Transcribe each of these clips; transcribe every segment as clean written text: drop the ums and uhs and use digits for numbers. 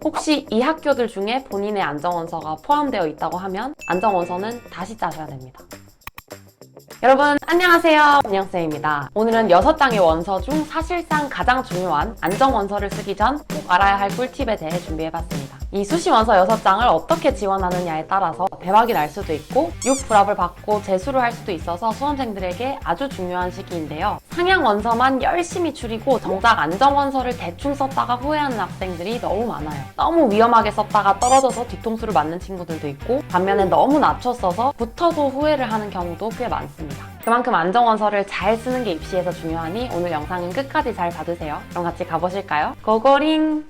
혹시 이 학교들 중에 본인의 안정원서가 포함되어 있다고 하면 안정원서는 다시 짜셔야 됩니다. 여러분 안녕하세요, 은영쌤입니다. 오늘은 6장의 원서 중 사실상 가장 중요한 안정원서를 쓰기 전 꼭 알아야 할 꿀팁에 대해 준비해봤습니다. 이 수시 원서 6장을 어떻게 지원하느냐에 따라서 대박이 날 수도 있고 6불합을 받고 재수를 할 수도 있어서 수험생들에게 아주 중요한 시기인데요. 상향 원서만 열심히 추리고 정작 안정원서를 대충 썼다가 후회하는 학생들이 너무 많아요. 너무 위험하게 썼다가 떨어져서 뒤통수를 맞는 친구들도 있고, 반면에 너무 낮춰 써서 붙어도 후회를 하는 경우도 꽤 많습니다. 그만큼 안정원서를 잘 쓰는 게 입시에서 중요하니 오늘 영상은 끝까지 잘 봐주세요. 그럼 같이 가보실까요? 고고링!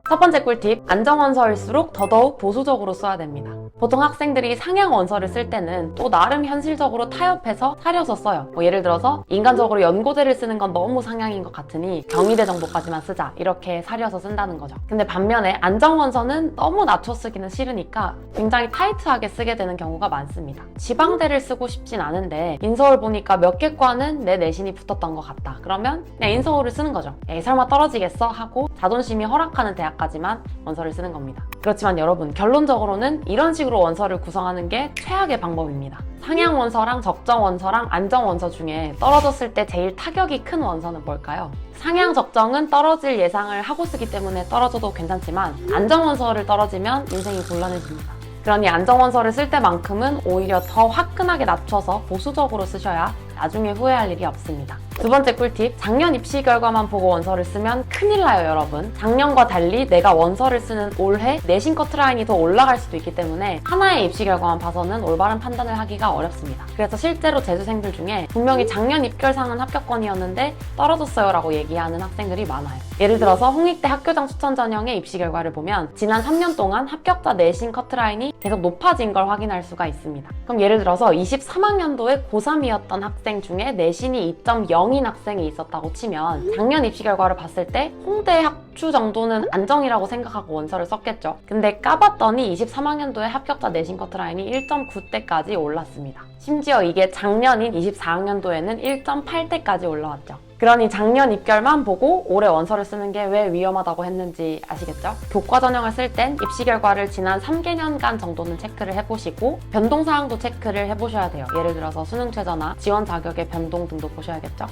첫 번째 꿀팁, 안정원서일수록 더더욱 보수적으로 써야 됩니다. 보통 학생들이 상향 원서를 쓸 때는 또 나름 현실적으로 타협해서 사려서 써요. 예를 들어서 인간적으로 연고대를 쓰는 건 너무 상향인 것 같으니 경희대 정도까지만 쓰자, 이렇게 사려서 쓴다는 거죠. 근데 반면에 안정원서는 너무 낮춰 쓰기는 싫으니까 굉장히 타이트하게 쓰게 되는 경우가 많습니다. 지방대를 쓰고 싶진 않은데 인서울 보니까 몇 개 과는 내 내신이 붙었던 것 같다. 그러면 그냥 인서울을 쓰는 거죠. 에이 설마 떨어지겠어? 하고 자존심이 허락하는 대학까지만 원서를 쓰는 겁니다. 그렇지만 여러분, 결론적으로는 이런 식으로 원서를 구성하는 게 최악의 방법입니다. 상향 원서랑 적정 원서랑 안정 원서 중에 떨어졌을 때 제일 타격이 큰 원서는 뭘까요? 상향 적정은 떨어질 예상을 하고 쓰기 때문에 떨어져도 괜찮지만 안정 원서를 떨어지면 인생이 곤란해집니다. 그러니 안정 원서를 쓸 때만큼은 오히려 더 화끈하게 낮춰서 보수적으로 쓰셔야 나중에 후회할 일이 없습니다. 두 번째 꿀팁, 작년 입시 결과만 보고 원서를 쓰면 큰일 나요, 여러분. 작년과 달리 내가 원서를 쓰는 올해 내신 커트라인이 더 올라갈 수도 있기 때문에 하나의 입시 결과만 봐서는 올바른 판단을 하기가 어렵습니다. 그래서 실제로 재수생들 중에 분명히 작년 입결상은 합격권이었는데 떨어졌어요 라고 얘기하는 학생들이 많아요. 예를 들어서 홍익대 학교장 추천 전형의 입시 결과를 보면 지난 3년 동안 합격자 내신 커트라인이 계속 높아진 걸 확인할 수가 있습니다. 그럼 예를 들어서 23학년도에 고3이었던 학생 중에 내신이 2.0인 학생이 있었다고 치면 작년 입시 결과를 봤을 때 홍대 학추 정도는 안정이라고 생각하고 원서를 썼겠죠. 근데 까봤더니 23학년도에 합격자 내신 커트라인이 1.9대까지 올랐습니다. 심지어 이게 작년인 24학년도에는 1.8대까지 올라왔죠. 그러니 작년 입결만 보고 올해 원서를 쓰는 게 왜 위험하다고 했는지 아시겠죠? 교과 전형을 쓸 땐 입시 결과를 지난 3개년간 정도는 체크를 해보시고 변동사항도 체크를 해보셔야 돼요. 예를 들어서 수능 최저나 지원 자격의 변동 등도 보셔야겠죠?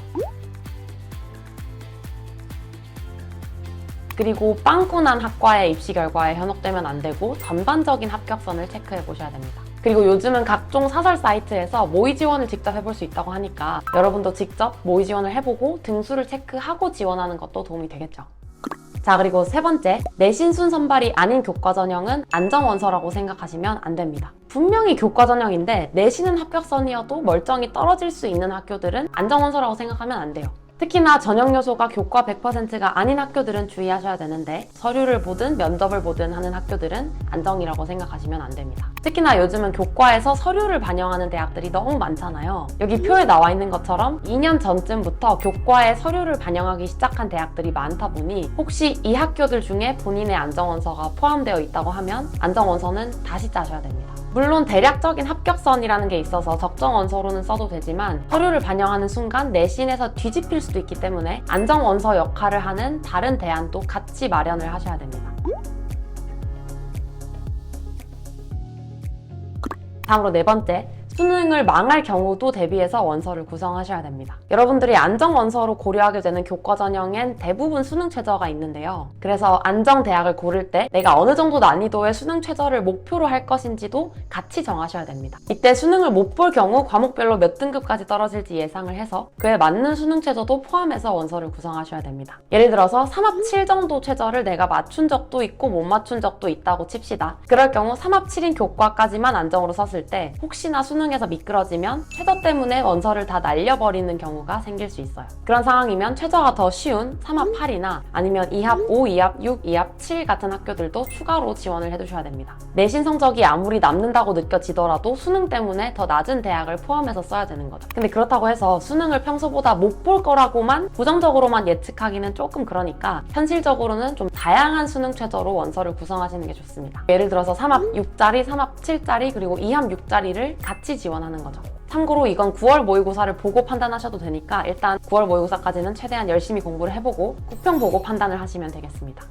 그리고 빵꾸난 학과의 입시 결과에 현혹되면 안 되고 전반적인 합격선을 체크해 보셔야 됩니다. 그리고 요즘은 각종 사설 사이트에서 모의 지원을 직접 해볼 수 있다고 하니까 여러분도 직접 모의 지원을 해보고 등수를 체크하고 지원하는 것도 도움이 되겠죠. 자, 그리고 세 번째, 내신 순 선발이 아닌 교과 전형은 안정원서라고 생각하시면 안 됩니다. 분명히 교과 전형인데 내신은 합격선이어도 멀쩡히 떨어질 수 있는 학교들은 안정원서라고 생각하면 안 돼요. 특히나 전형 요소가 교과 100%가 아닌 학교들은 주의하셔야 되는데 서류를 보든 면접을 보든 하는 학교들은 안정이라고 생각하시면 안 됩니다. 특히나 요즘은 교과에서 서류를 반영하는 대학들이 너무 많잖아요. 여기 표에 나와 있는 것처럼 2년 전쯤부터 교과에 서류를 반영하기 시작한 대학들이 많다 보니 혹시 이 학교들 중에 본인의 안정원서가 포함되어 있다고 하면 안정원서는 다시 짜셔야 됩니다. 물론 대략적인 합격선이라는 게 있어서 적정 원서로는 써도 되지만 서류를 반영하는 순간 내신에서 뒤집힐 수도 있기 때문에 안정 원서 역할을 하는 다른 대안도 같이 마련을 하셔야 됩니다. 다음으로 네 번째, 수능을 망할 경우도 대비해서 원서를 구성하셔야 됩니다. 여러분들이 안정 원서로 고려하게 되는 교과 전형엔 대부분 수능 최저가 있는데요. 그래서 안정 대학을 고를 때 내가 어느 정도 난이도의 수능 최저를 목표로 할 것인지도 같이 정하셔야 됩니다. 이때 수능을 못 볼 경우 과목별로 몇 등급까지 떨어질지 예상을 해서 그에 맞는 수능 최저도 포함해서 원서를 구성하셔야 됩니다. 예를 들어서 3합 7 정도 최저를 내가 맞춘 적도 있고 못 맞춘 적도 있다고 칩시다. 그럴 경우 3합 7인 교과까지만 안정으로 썼을 때 혹시나 수능에서 미끄러지면 최저 때문에 원서를 다 날려버리는 경우가 생길 수 있어요. 그런 상황이면 최저가 더 쉬운 3합 8이나 아니면 2합 5, 2합 6, 2합 7 같은 학교들도 추가로 지원을 해두셔야 됩니다. 내신 성적이 아무리 남는다고 느껴지더라도 수능 때문에 더 낮은 대학을 포함해서 써야 되는 거죠. 근데 그렇다고 해서 수능을 평소보다 못 볼 거라고만 부정적으로만 예측하기는 조금 그러니까 현실적으로는 좀 다양한 수능 최저로 원서를 구성하시는 게 좋습니다. 예를 들어서 3합 6짜리, 3합 7짜리, 그리고 2합 6짜리를 같이 지원하는 거죠. 참고로 이건 9월 모의고사를 보고 판단하셔도 되니까 일단 9월 모의고사까지는 최대한 열심히 공부를 해보고 국평 보고 판단을 하시면 되겠습니다.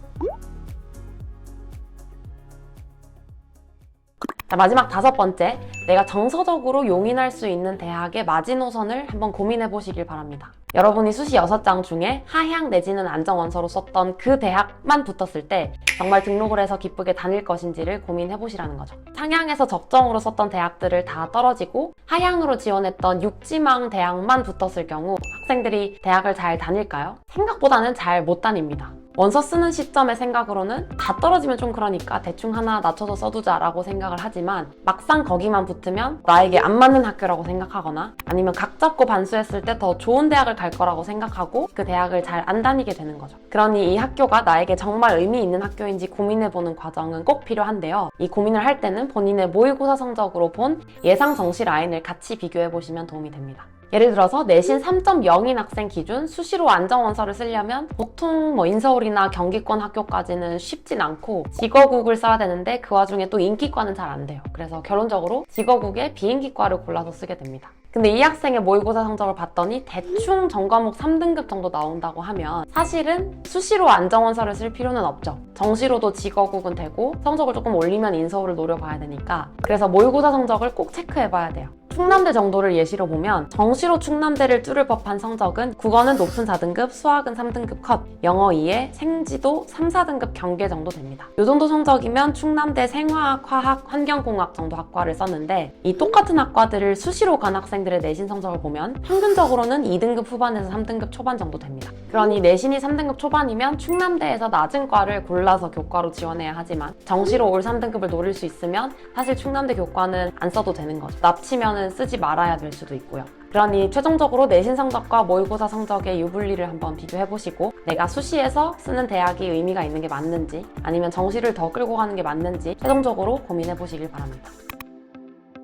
자, 마지막 5번째, 내가 정서적으로 용인할 수 있는 대학의 마지노선을 한번 고민해 보시길 바랍니다. 여러분이 수시 6장 중에 하향 내지는 안정원서로 썼던 그 대학만 붙었을 때 정말 등록을 해서 기쁘게 다닐 것인지를 고민해 보시라는 거죠. 상향해서 적정으로 썼던 대학들을 다 떨어지고 하향으로 지원했던 육지망 대학만 붙었을 경우 학생들이 대학을 잘 다닐까요? 생각보다는 잘 못 다닙니다. 원서 쓰는 시점의 생각으로는 다 떨어지면 좀 그러니까 대충 하나 낮춰서 써두자 라고 생각을 하지만 막상 거기만 붙으면 나에게 안 맞는 학교라고 생각하거나 아니면 각 잡고 반수했을 때 더 좋은 대학을 갈 거라고 생각하고 그 대학을 잘 안 다니게 되는 거죠. 그러니 이 학교가 나에게 정말 의미 있는 학교인지 고민해보는 과정은 꼭 필요한데요. 이 고민을 할 때는 본인의 모의고사 성적으로 본 예상 정시 라인을 같이 비교해보시면 도움이 됩니다. 예를 들어서 내신 3.0인 학생 기준 수시로 안정원서를 쓰려면 보통 인서울이나 경기권 학교까지는 쉽진 않고 직어국을 써야 되는데 그 와중에 또 인기과는 잘 안 돼요. 그래서 결론적으로 직어국에 비인기과를 골라서 쓰게 됩니다. 근데 이 학생의 모의고사 성적을 봤더니 대충 전과목 3등급 정도 나온다고 하면 사실은 수시로 안정원서를 쓸 필요는 없죠. 정시로도 직어국은 되고 성적을 조금 올리면 인서울을 노려봐야 되니까 그래서 모의고사 성적을 꼭 체크해봐야 돼요. 충남대 정도를 예시로 보면 정시로 충남대를 뚫을 법한 성적은 국어는 높은 4등급, 수학은 3등급 컷, 영어 2에 생지도 3, 4등급 경계 정도 됩니다. 이 정도 성적이면 충남대 생화학, 화학, 환경공학 정도 학과를 썼는데 이 똑같은 학과들을 수시로 간 학생들의 내신 성적을 보면 평균적으로는 2등급 후반에서 3등급 초반 정도 됩니다. 그러니 내신이 3등급 초반이면 충남대에서 낮은 과를 골라서 교과로 지원해야 하지만 정시로 올 3등급을 노릴 수 있으면 사실 충남대 교과는 안 써도 되는 거죠. 납치면은 쓰지 말아야 될 수도 있고요. 그러니 최종적으로 내신 성적과 모의고사 성적의 유불리를 한번 비교해보시고 내가 수시에서 쓰는 대학이 의미가 있는 게 맞는지 아니면 정시를 더 끌고 가는 게 맞는지 최종적으로 고민해보시길 바랍니다.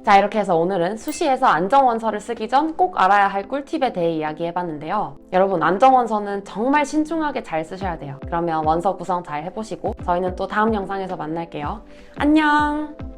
자, 이렇게 해서 오늘은 수시에서 안정원서를 쓰기 전 꼭 알아야 할 꿀팁에 대해 이야기해봤는데요. 여러분, 안정원서는 정말 신중하게 잘 쓰셔야 돼요. 그러면 원서 구성 잘 해보시고 저희는 또 다음 영상에서 만날게요. 안녕!